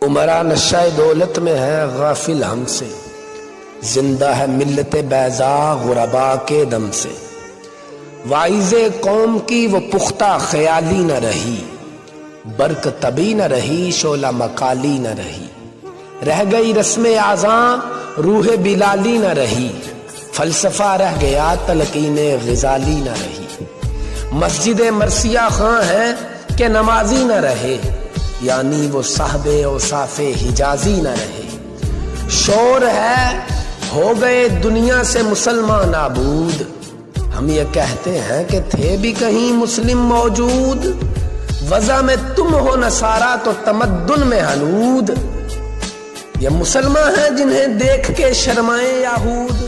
عمرہ نشہ دولت میں ہے غافل ہم سے، زندہ ہے ملت بیضا غربا کے دم سے۔ واعظ قوم کی وہ پختہ خیالی نہ رہی، برق طبی نہ رہی شعلہ مکالی نہ رہی۔ رہ گئی رسم اعضاں روح بلالی نہ رہی، فلسفہ رہ گیا تلقین غزالی نہ رہی۔ مسجد مرثیہ خاں ہے کہ نمازی نہ رہے، یعنی وہ صاحب اوصاف حجازی نہ رہے۔ شور ہے ہو گئے دنیا سے مسلمان نابود، ہم یہ کہتے ہیں کہ تھے بھی کہیں مسلم موجود۔ وضع میں تم ہو نصارہ تو تمدن میں ہنود، یہ مسلمان ہیں جنہیں دیکھ کے شرمائیں یہود۔